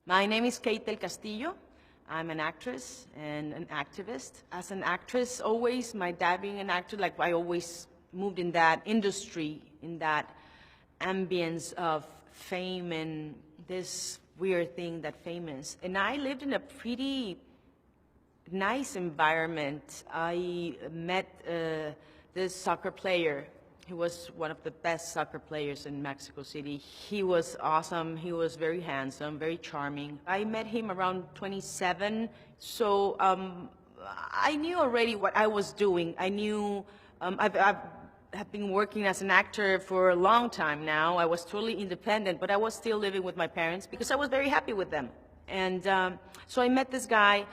My name is Kate del Castillo. I'm an actress and an activist. As an actress, always, my dad being an actor, like I always moved in that industry, in that ambience of fame and this weird thing that fame is. And I lived in a pretty nice environment. I met this soccer player. He was one of the best soccer players in Mexico City. He was awesome. He was very handsome, very charming. I met him around 27, so I knew already what I was doing. I knew I've have been working as an actor for a long time now. I was totally independent, but I was still living with my parents because I was very happy with them. And so I met this guy.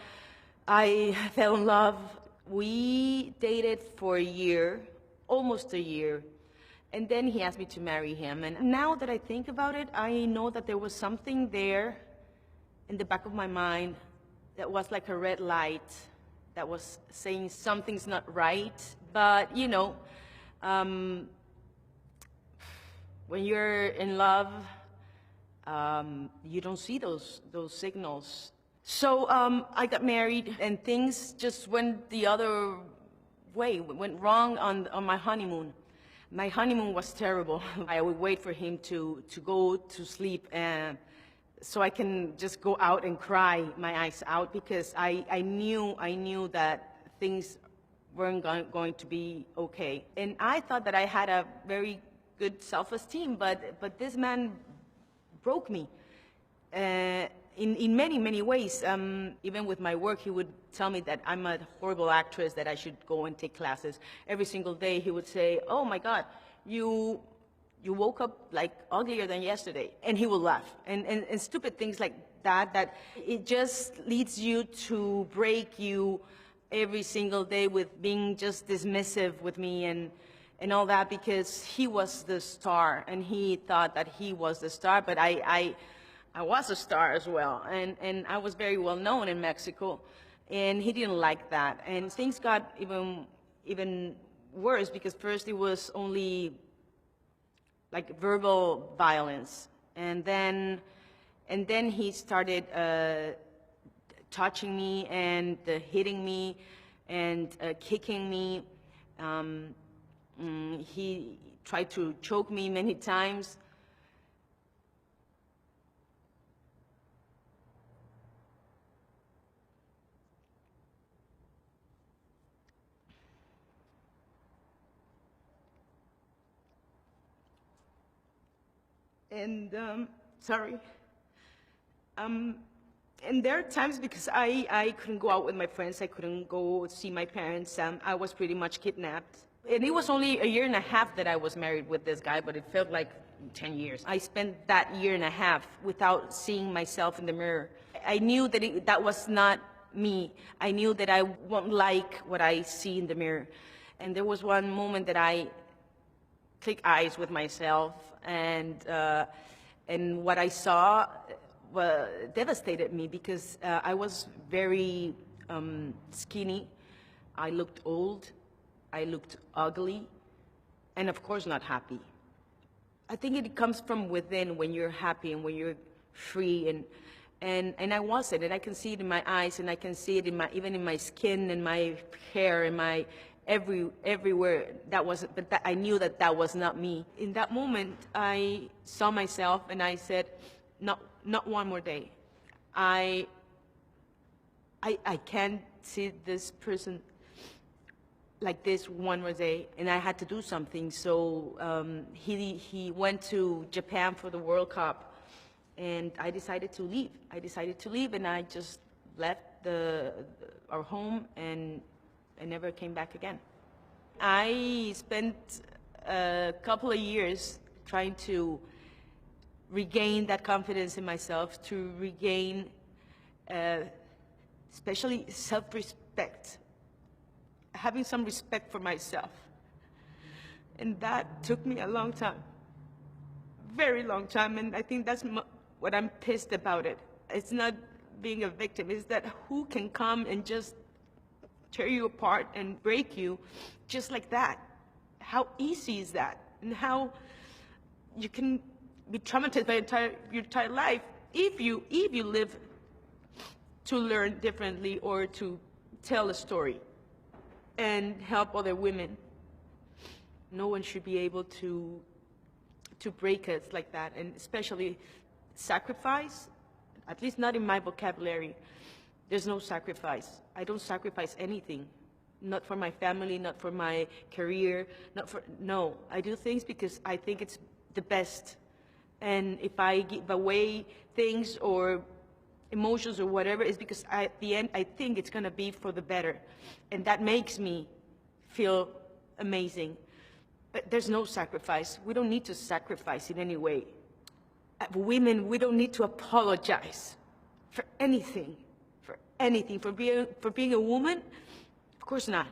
I fell in love. We dated for a year, almost a year. And then he asked me to marry him. And now that I think about it, I know that there was something there in the back of my mind that was like a red light that was saying something's not right. But, you know, when you're in love, you don't see those signals. So I got married, and things just went the other way, went wrong on my honeymoon. My honeymoon was terrible. I would wait for him to go to sleep, and so I can just go out and cry my eyes out because I knew that things weren't going to be okay. And I thought that I had a very good self-esteem, but this man broke me. In many, many ways. Even with my work, he would tell me that I'm a horrible actress, that I should go and take classes. Every single day he would say, "Oh my God, you woke up like uglier than yesterday." And he would laugh. And stupid things like that, that it just leads you to break you every single day with being just dismissive with me and all that, because he was the star and he thought that he was the star, but I was a star as well, and I was very well known in Mexico, and he didn't like that. And things got even worse, because first it was only like verbal violence, and then he started touching me and hitting me and kicking me. He tried to choke me many times. And sorry. And there are times, because I couldn't go out with my friends, I couldn't go see my parents, I was pretty much kidnapped. And it was only a year and a half that I was married with this guy, but it felt like 10 years. I spent that year and a half without seeing myself in the mirror. I knew that that was not me. I knew that I won't like what I see in the mirror. And there was one moment that I clicked eyes with myself, and what I saw devastated me, because I was very skinny. I looked old. I looked ugly, and of course not happy. I think it comes from within when you're happy and when you're free, and I wasn't, and I can see it in my eyes, and I can see it even in my skin and my hair and my everywhere. That wasn't, but I knew that that was not me. In that moment, I saw myself and I said, not one more day. I can't see this person like this one more day, and I had to do something. So he went to Japan for the World Cup, and I decided to leave. And I just left our home, and I never came back again. I spent a couple of years trying to regain that confidence in myself, to regain especially self-respect, having some respect for myself. And that took me a long time, very long time, and I think that's what I'm pissed about it. It's not being a victim, it's that who can come and just tear you apart and break you just like that? How easy is that? And how you can be traumatized by your entire life if you live to learn differently or to tell a story and help other women, no one should be able to break us like that, and especially sacrifice, at least not in my vocabulary. There's no sacrifice. I don't sacrifice anything. Not for my family, not for my career, no. I do things because I think it's the best. And if I give away things or emotions or whatever, it's because at the end, I think it's gonna be for the better. And that makes me feel amazing. But there's no sacrifice. We don't need to sacrifice in any way. Women, we don't need to apologize for anything, for being a woman. Of course not.